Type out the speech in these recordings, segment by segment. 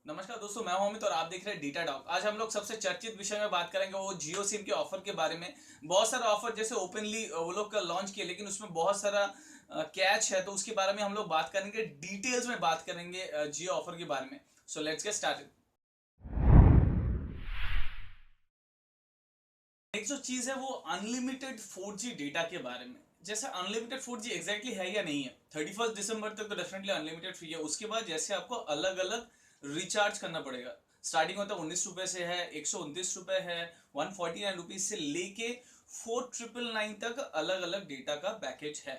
नमस्कार दोस्तों, मैं हूं अमित और आप देख रहे हैं डेटा डॉग। आज हम लोग सबसे चर्चित विषय में बात करेंगे वो जियो सिम के ऑफर के बारे में। बहुत सारा ऑफर जैसे ओपनली वो लोग का लॉन्च किया, लेकिन उसमें बहुत सारा कैच है, तो उसके बारे में हम लोग बात करेंगे, डिटेल्स में बात करेंगे जियो ऑफर के बारे में। So let's get started. एक जो चीज है वो अनलिमिटेड 4G डेटा के बारे में। जैसे अनलिमिटेड 4G एग्जैक्टली है या नहीं है, 31 दिसंबर तक तो डेफिनेटली अनलिमिटेड फ्री है। उसके बाद जैसे आपको अलग अलग रिचार्ज करना पड़ेगा। स्टार्टिंग होता है 19 रुपए से है, 129 रुपए है, 149 रुपीज से लेके 4999 तक अलग अलग डेटा का पैकेज है।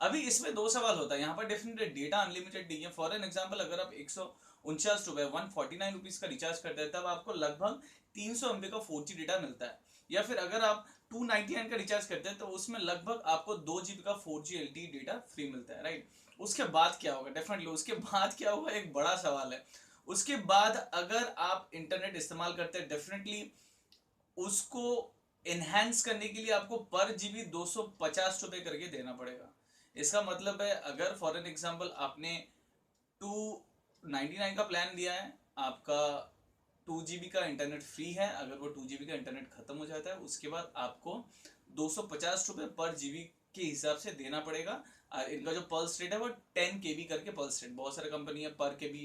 अभी इसमें दो सवाल होता है यहाँ पर। डेफिनेटली डेटा अनलिमिटेड नहीं है। फॉर एन एग्जाम्पल, अगर आप 149 रुपए 149 रुपीज का रिचार्ज करते हैं, तब आपको लगभग 300 MB का 4G डेटा मिलता है। या फिर अगर आप 299 का रिचार्ज करते हैं, तो उसमें लगभग आपको 2 GB का 4G LTE डेटा फ्री मिलता है, राइट। उसके बाद क्या होगा? डेफिनेटली उसके बाद क्या होगा, एक बड़ा सवाल है। उसके बाद अगर आप इंटरनेट इस्तेमाल करते हैं, डेफिनेटली उसको एनहेंस करने के लिए आपको पर जीबी 250 रुपए करके देना पड़ेगा। इसका मतलब है, अगर फॉर एन एग्जाम्पल आपने 299 का प्लान लिया है, आपका 2 GB का इंटरनेट फ्री है। अगर वो 2 GB का इंटरनेट खत्म हो जाता है, उसके बाद आपको 250 रुपए पर जीबी के हिसाब से देना पड़ेगा। और इनका जो पल्स रेट है वो 10 KB करके पल्स रेट। बहुत सारे कंपनी है पर के बी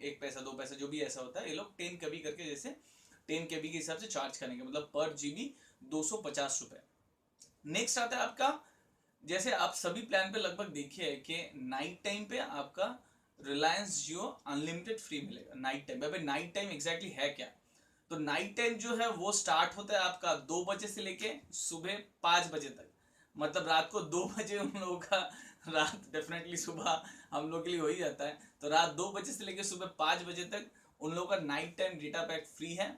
1 पैसा 2 पैसा जो भी ऐसा होता है, ये लोग 10 KB करके, जैसे 10 KB के हिसाब से चार्ज करेंगे, मतलब पर जीबी 250 रुपए। नेक्स्ट आता है आपका, जैसे आप सभी प्लान पे लगभग देखिए कि नाइट टाइम पे आपका रिलायंस जियो अनलिमिटेड फ्री मिलेगा। नाइट टाइम पे, नाइट टाइम एग्जैक्टली है क्या? तो नाइट टाइम जो है वो स्टार्ट होता है आपका 2 बजे से लेके सुबह 5 बजे तक। मतलब रात को 2 बजे उन लोगों का रात डेफिनेटली सुबह हम लोग के लिए हो ही जाता है। तो रात 2 बजे से लेके सुबह 5 बजे तक उन लोगों का night time data pack free है।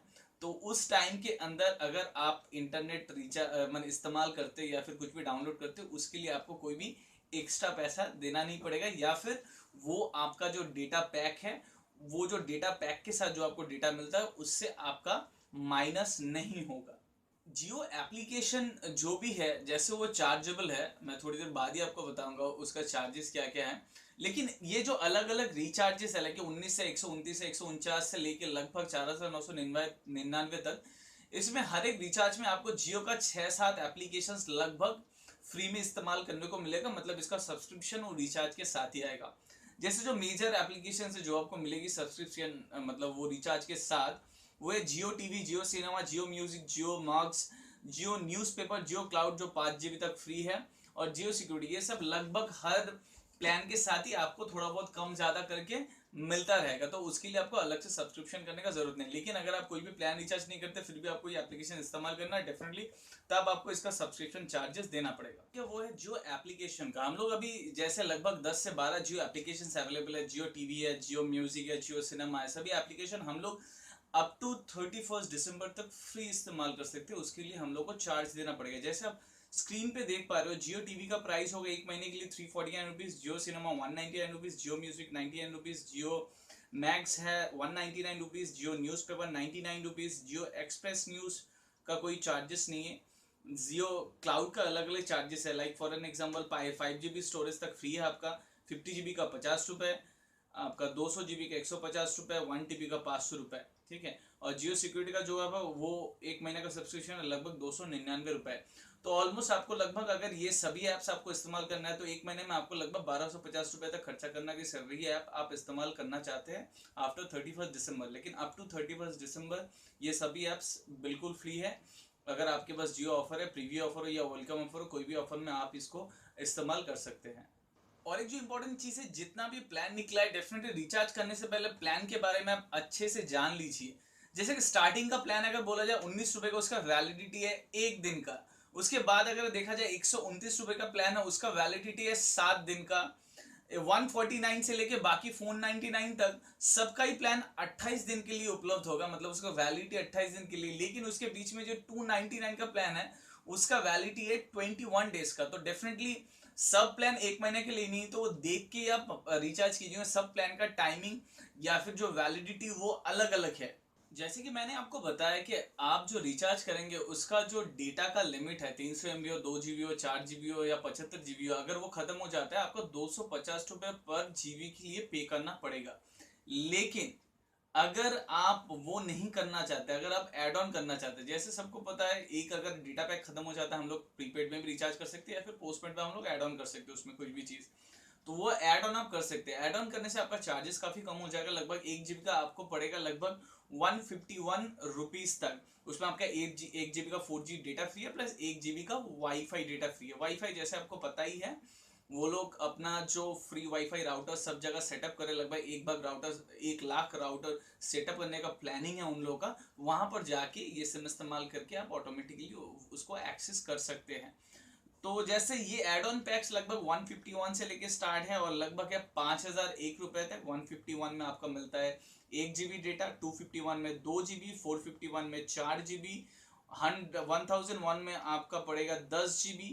तो उस टाइम के अंदर अगर आप इंटरनेट रिचार्ज मतलब इस्तेमाल करते या फिर कुछ भी डाउनलोड करते, उसके लिए आपको कोई भी एक्स्ट्रा पैसा देना नहीं पड़ेगा। या फिर वो आपका जो डेटा पैक है, वो जो डेटा पैक के साथ जो आपको डेटा मिलता है, उससे आपका माइनस नहीं होगा। जियो एप्लीकेशन जो भी है, जैसे वो चार्जेबल है, मैं थोड़ी देर बाद ही आपको बताऊंगा उसका चार्जेस क्या क्या है। लेकिन ये जो अलग अलग रिचार्जेस है, लाइक 19 से 129 से 149 से लेके लगभग 4999 तक, इसमें हर एक रिचार्ज में आपको जियो का 6-7 एप्लीकेशंस लगभग फ्री में इस्तेमाल करने को मिलेगा। मतलब इसका सब्सक्रिप्शन और रिचार्ज के साथ ही आएगा। जैसे जो मेजर एप्लीकेशन है जो आपको मिलेगी सब्सक्रिप्शन, मतलब वो रिचार्ज के साथ, वो है जियो टीवी, जियो सिनेमा, जियो म्यूजिक, जियो मॉक्स, जियो न्यूज़पेपर, जियो क्लाउड जो 5 GB तक फ्री है, और जियो सिक्योरिटी। ये सब लगभग हर प्लान के साथ ही आपको थोड़ा बहुत कम ज्यादा करके मिलता रहेगा। तो उसके लिए आपको अलग से सब्सक्रिप्शन करने का जरूरत नहीं। लेकिन अगर आप कोई भी प्लान रिचार्ज नहीं करते, फिर भी आपको ये एप्लीकेशन इस्तेमाल करना है, डेफिनेटली तब आपको इसका सब्सक्रिप्शन चार्जेस देना पड़ेगा। क्या वो है जियो एप्लीकेशन का। हम लोग अभी जैसे लगभग 10 से 12 जियो एप्लीकेशन अवेलेबल है। जियो टीवी है, जियो म्यूजिक है, जियो सिनेमा है। सभी एप्लीकेशन हम लोग अप टू 31 दिसंबर तक फ्री इस्तेमाल कर सकते हैं। उसके लिए हम लोग को चार्ज देना पड़ेगा। जैसे आप स्क्रीन पे देख पा रहे हो, जियो टीवी का प्राइस होगा एक महीने के लिए 349 रुपीज, जियो सिनेमा 199 रुपीज, जियो म्यूजिक 99 रुपीज, जियो मैक्स है 199 रुपीज, जियो न्यूज पेपर 99 रुपीज, जियो एक्सप्रेस न्यूज का कोई चार्जेस नहीं है। जियो क्लाउड का अलग अलग चार्जेस है। Like for an example 5 GB storage तक फ्री है आपका, 50 GB का 50 रुपए, आपका 200 GB का 150 रुपए, 1 TB का 500 रुपए, ठीक है। और जियो सिक्योरिटी का जो है वो एक महीने का सब्सक्रिप्शन है लगभग 299 रुपए। तो ऑलमोस्ट आपको लगभग, अगर ये सभी ऐप्स आपको इस्तेमाल करना है, तो एक महीने में आपको लगभग 1250 रुपए तक खर्चा करना की सर रही है। आप इस्तेमाल करना चाहते हैं आफ्टर 31 दिसंबर। लेकिन अप टू 31 दिसंबर ये सभी ऐप्स बिल्कुल फ्री है। अगर आपके पास जियो ऑफर है, प्रीवियस ऑफर हो या वेलकम ऑफर हो, कोई भी ऑफर में आप इसको इस्तेमाल कर सकते हैं। और एक जो इंपॉर्टेंट चीज है, जितना भी प्लान निकला है, डेफिनेटली रिचार्ज करने से पहले प्लान के बारे में आप अच्छे से जान लीजिए। जैसे कि स्टार्टिंग का प्लान अगर बोला जाए 19 रुपए का, उसका वैलिडिटी है 1 दिन का। उसके बाद अगर देखा जाए 129 रुपए का प्लान है, उसका वैलिडिटी है 7 दिन का। 149 से लेके बाकी 499 तक सबका ही प्लान 28 दिन के लिए उपलब्ध होगा। मतलब उसका वैलिडिटी 28 दिन के लिए। लेकिन उसके बीच में जो 299 का प्लान है, उसका वैलिडिटी है 21 डेज का। तो डेफिनेटली सब प्लान एक महीने के लिए नहीं, तो वो देख के आप रिचार्ज कीजिए। सब प्लान का टाइमिंग या फिर जो वैलिडिटी वो अलग अलग है। जैसे कि मैंने आपको बताया कि आप जो रिचार्ज करेंगे, उसका जो डेटा का लिमिट है 300 MB हो, 2 GB हो, 4 GB हो या 75 GB हो, अगर वो खत्म हो जाता है, आपको 250 रुपए पर जीबी के लिए पे करना पड़ेगा। लेकिन अगर आप वो नहीं करना चाहते, अगर आप ऐड ऑन करना चाहते हैं, जैसे सबको पता है एक अगर डेटा पैक खत्म हो जाता है हम लोग प्रीपेड में भी रिचार्ज कर सकते हैं या फिर पोस्टपेड में हम लोग ऐड ऑन कर सकते हैं उसमें कोई भी चीज, तो वो ऐड ऑन आप कर सकते हैं। ऐड ऑन करने से आपका चार्जेस काफी कम हो जाएगा, लगभग 1 GB का आपको पड़ेगा लगभग 151 रुपीज तक। उसमें आपका 1 GB का 4G डेटा फ्री है, प्लस 1 GB का वाईफाई डेटा फ्री है। वाईफाई जैसे आपको पता ही है, वो लोग अपना जो फ्री वाईफाई राउटर सब जगह सेटअप करे, लगभग 1 लाख राउटर सेटअप करने का प्लानिंग है उन लोगों का। वहां पर जाके ये सिम इस्तेमाल करके आप ऑटोमेटिकली उसको एक्सेस कर सकते हैं। तो जैसे ये एड ऑन पैक्स लगभग 151 से लेके स्टार्ट है और लगभग है 5,001 रुपए तक। 151 में आपका मिलता है 1 GB डेटा, 251 में 2 GB, 451 में 4 GB, 1001 में आपका पड़ेगा 10 GB,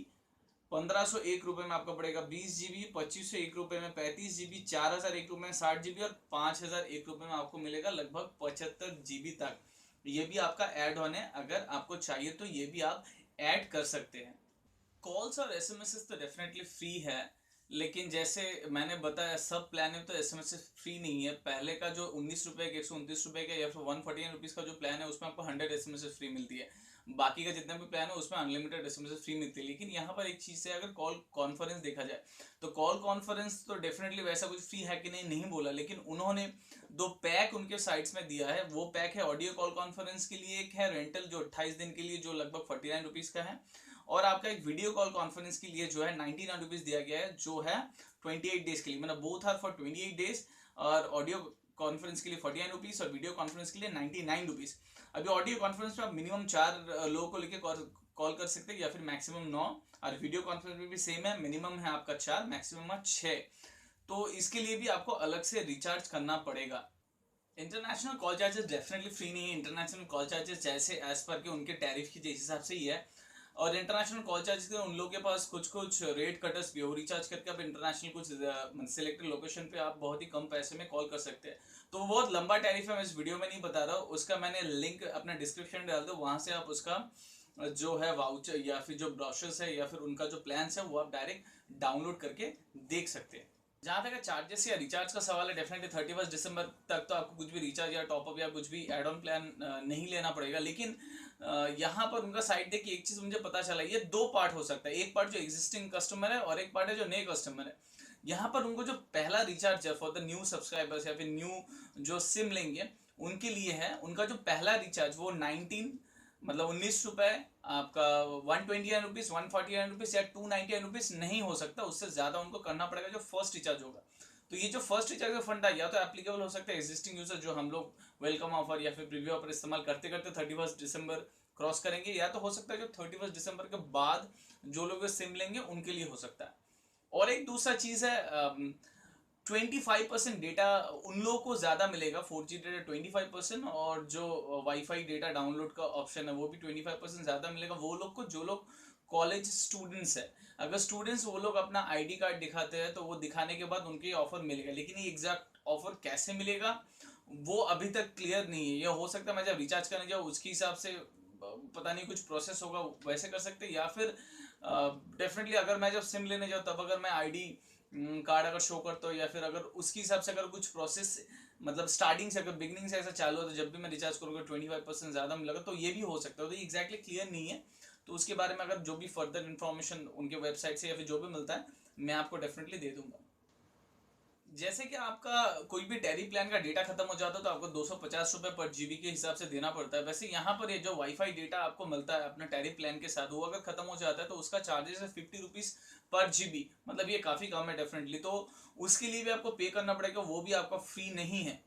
1,501 रुपए में आपका पड़ेगा 20 GB, 2,501 रुपए में 35 GB, 4,001 रुपए में 60 GB और 5,001 रुपए में आपको मिलेगा लगभग 75 GB तक। ये भी आपका ऐड ऑन है, अगर आपको चाहिए तो ये भी आप ऐड कर सकते हैं। कॉल्स और एसएमएस तो डेफिनेटली फ्री है, लेकिन जैसे मैंने बताया सब प्लान में तो एसएमएस फ्री नहीं है। पहले का जो 19 रुपए का, 129 रुपए का या फिर 149 रुपीज का जो प्लान है उसमें आपको 100 एसएमएस फ्री मिलती है। बाकी का जितना भी प्लान है उसमें अनलिमिटेड एसएमएस फ्री मिलती है। लेकिन यहाँ पर एक चीज है, अगर कॉल कॉन्फ्रेंस देखा जाए तो कॉल कॉन्फ्रेंस तो डेफिनेटली वैसा कुछ फ्री है कि नहीं, नहीं बोला, लेकिन उन्होंने दो पैक उनके साइट्स में दिया है। वो पैक है ऑडियो कॉल कॉन्फ्रेंस के लिए, एक है रेंटल जो 28 दिन के लिए जो लगभग 49 रुपीज का है, और आपका एक वीडियो कॉल कॉन्फ्रेंस के लिए जो है 99 रुपीज दिया गया है, जो है 28 डेज के लिए, मतलब बोथ आर फॉर 28 डेज। और ऑडियो कॉन्फ्रेंस के लिए 49 रुपीज और वीडियो कॉन्फ्रेंस के लिए 99 रुपीज। अभी ऑडियो कॉन्फ्रेंस में आप मिनिमम 4 लोगों को लेकर कॉल कर सकते हैं या फिर मैक्सिमम 9, और वीडियो कॉन्फ्रेंस में भी सेम है, मिनिमम है आपका 4, मैक्सिमम है 6। तो इसके लिए भी आपको अलग से रिचार्ज करना पड़ेगा। International call charges definitely free नहीं है। इंटरनेशनल कॉल चार्जेस जैसे एज पर के उनके टैरिफ के हिसाब से ही है, और इंटरनेशनल कॉल चार्जेस के उन लोगों के पास कुछ कुछ रेट कटर्स भी हो। रिचार्ज करके आप इंटरनेशनल कुछ सिलेक्टेड लोकेशन पे आप बहुत ही कम पैसे में कॉल कर सकते हैं। तो बहुत लंबा टैरिफ है, मैं इस वीडियो में नहीं बता रहा हूँ, उसका मैंने लिंक अपने डिस्क्रिप्शन में डाल दो, वहां से आप उसका जो है वाउचर या फिर जो ब्रोशर्स है या फिर उनका जो प्लान्स है वो आप डायरेक्ट डाउनलोड करके देख सकते हैं। जहाँ तक चार्जेस या रिचार्ज का सवाल है, डेफिनेटली 31 दिसंबर तक तो आपको कुछ भी रिचार्ज या टॉपअप या कुछ भी एड ऑन प्लान नहीं लेना पड़ेगा। लेकिन यहाँ पर उनका साइट देखिए, एक चीज मुझे पता चला, ये दो पार्ट हो सकता है, एक पार्ट जो एग्जिस्टिंग कस्टमर है और एक पार्ट है जो नए कस्टमर है। यहाँ पर उनको जो पहला रिचार्ज है फॉर द न्यू सब्सक्राइबर्स या फिर न्यू जो सिम लेंगे उनके लिए है, उनका जो पहला रिचार्ज वो 19 रुपए आपका 129 रुपीज, 149 रुपीज या 299 रुपीज नहीं हो सकता, उससे ज्यादा उनको करना पड़ेगा जो फर्स्ट रिचार्ज होगा। तो ये जो फर्स्ट रिचार्ज का फंड है या तो एप्लीकेबल हो सकता है एग्जिस्टिंग यूजर जो हम लोग वेलकम ऑफर या फिर प्रीव्यू ऑफर इस्तेमाल करते करते 31 दिसंबर क्रॉस करेंगे, या तो हो सकता है जो 31 दिसंबर के बाद जो लोग सिम लेंगे उनके लिए हो सकता है। और एक दूसरा चीज है, 25% डेटा उन लोगों को ज्यादा मिलेगा, 4G डेटा 25%, और जो वाईफाई डेटा डाउनलोड का ऑप्शन है वो भी 25% ज्यादा मिलेगा वो लोग को जो लोग कॉलेज स्टूडेंट्स है। अगर स्टूडेंट्स वो लोग अपना आईडी कार्ड दिखाते हैं तो वो दिखाने के बाद उनके ऑफर मिलेगा, लेकिन ये एग्जैक्ट ऑफर कैसे मिलेगा वो अभी तक क्लियर नहीं है। ये हो सकता है मैं जब रिचार्ज करने जाऊँ उसके हिसाब से पता नहीं कुछ प्रोसेस होगा वैसे कर सकते हैं, या फिर डेफिनेटली अगर मैं जब सिम लेने जाऊँ तब अगर मैं आईडी कार्ड अगर शो करता हो या फिर अगर उसके हिसाब से अगर कुछ प्रोसेस मतलब स्टार्टिंग से अगर बिगनिंग से ऐसा चालू हो तो जब भी मैं रिचार्ज करूँगा 25% ज्यादा मिलेगा, तो ये भी हो सकता है। तो ये एग्जैक्टली क्लियर नहीं है, तो उसके बारे में अगर जो भी फर्दर इन्फॉर्मेशन उनके वेबसाइट से या फिर जो भी मिलता है मैं आपको डेफिनेटली दे दूंगा। जैसे कि आपका कोई भी टैरी प्लान का डेटा खत्म हो जाता है तो आपको 250 रुपए पर जीबी के हिसाब से देना पड़ता है। वैसे यहाँ पर ये जो वाईफाई डेटा आपको मिलता है अपने टैरी प्लान के साथ, वो अगर खत्म हो जाता है तो उसका चार्जेस है 50 रुपीज पर जीबी, मतलब ये काफी कम है डेफिनेटली। तो उसके लिए भी आपको पे करना पड़ेगा, वो भी आपका फ्री नहीं है।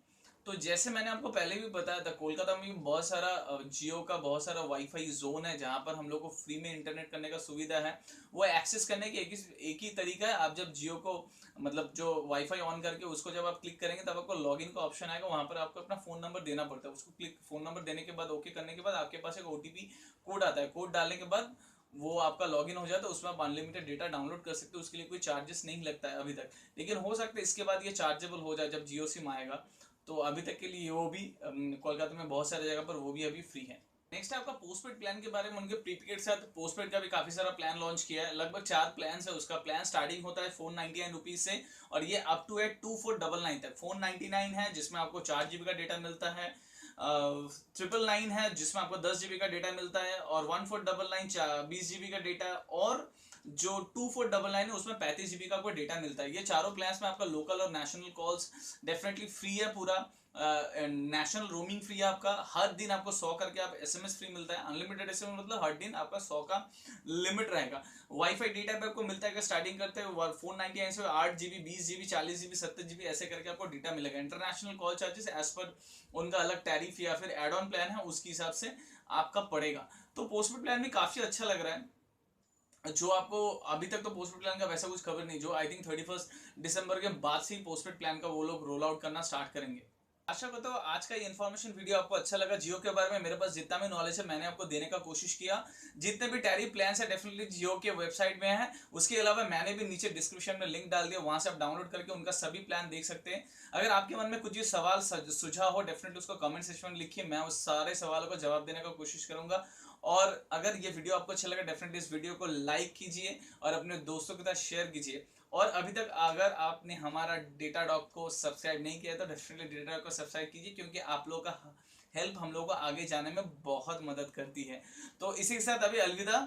तो जैसे मैंने आपको पहले भी बताया था, कोलकाता में भी बहुत सारा जियो का बहुत सारा वाईफाई जोन है जहां पर हम लोग को फ्री में इंटरनेट करने का सुविधा है। वो एक्सेस करने की एक ही तरीका है, आप जब जियो को मतलब जो वाईफाई ऑन करके उसको जब आप क्लिक करेंगे तब आपको लॉगिन का ऑप्शन आएगा, वहां पर आपको अपना फोन नंबर देना पड़ता है। उसको क्लिक फोन नंबर देने के बाद ओके करने के बाद आपके पास एक ओटीपी कोड आता है, कोड डालने के बाद वो आपका लॉगिन हो जाता है, उसमें आप अनलिमिटेड डेटा डाउनलोड कर सकते हो, उसके लिए कोई चार्जेस नहीं लगता है अभी तक। लेकिन हो सकता है इसके बाद ये चार्जेबल हो जाए जब जियो सिम आएगा, तो अभी तक के लिए वो भी कोलकाता में बहुत सारी जगह पर वो भी अभी फ्री है। नेक्स्ट है आपका पोस्टपेड प्लान के बारे में। उनके प्रीपेड के साथ पोस्टपेड का भी काफी सारा प्लान लॉन्च किया है, लगभग 4 प्लान है। उसका प्लान स्टार्टिंग होता है 499 रुपीज से और ये अप टू 2499 तक। 499 है जिसमें आपको 4 GB का डेटा मिलता है, 999 है जिसमें आपको 10 GB का डेटा मिलता है, और 1499 20 GB का डेटा, और जो 2499 है उसमें 35 GB का आपको डेटा मिलता है। ये चारों प्लान्स में आपका लोकल और नेशनल कॉल्स डेफिनेटली फ्री है, पूरा नेशनल रोमिंग फ्री है आपका। हर दिन आपको 100 करके आप SMS फ्री मिलता है, अनलिमिटेड SMS, मतलब हर दिन आपका 100 का लिमिट रहेगा। वाईफाई डेटा पे आपको मिलता है, स्टार्टिंग करते हैं 499 से 8 GB 20 GB 40 GB 70 GB ऐसे करके आपको डेटा मिलेगा। International call charges as per उनका अलग टैरिफ या फिर एड ऑन प्लान है उसके हिसाब से आपका पड़ेगा। तो पोस्टपेड प्लान भी काफी अच्छा लग रहा है। जो आपको अभी तक तो पोस्टपेड प्लान का वैसा कुछ खबर नहीं, जो आई थिंक 31 दिसंबर के बाद से ही पोस्टपेड प्लान का वो लोग रोल आउट करना स्टार्ट करेंगे। आशा करता हूँ आज का ये इन्फॉर्मेशन वीडियो आपको अच्छा लगा। जियो के बारे में मेरे पास जितना भी नॉलेज है मैंने आपको देने का कोशिश किया। जितने भी टैरिफ प्लान है डेफिनेटली जियो के वेबसाइट में है। उसके अलावा मैंने भी नीचे डिस्क्रिप्शन में लिंक डाल दिया, वहां से आप डाउनलोड करके उनका सभी प्लान देख सकते हैं। अगर आपके मन में कुछ भी सवाल सुझाव हो डेफिनेटली उसको कमेंट सेक्शन में लिखिए, मैं उस सारे सवालों को जवाब देने का कोशिश करूंगा। और अगर ये वीडियो आपको अच्छा लगा डेफिनेटली इस वीडियो को लाइक कीजिए और अपने दोस्तों के साथ शेयर कीजिए। और अभी तक अगर आपने हमारा डेटाडॉग को सब्सक्राइब नहीं किया तो डेफिनेटली डेटाडॉग को सब्सक्राइब कीजिए, क्योंकि आप लोगों का हेल्प हम लोगों को आगे जाने में बहुत मदद करती है। तो इसी के साथ अभी अलविदा,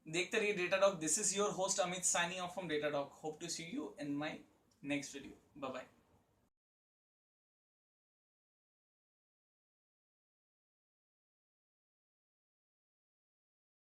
देखते रहिए Datadog. This is your host Amit signing off from Datadog. Hope to see you in my next video. Bye bye.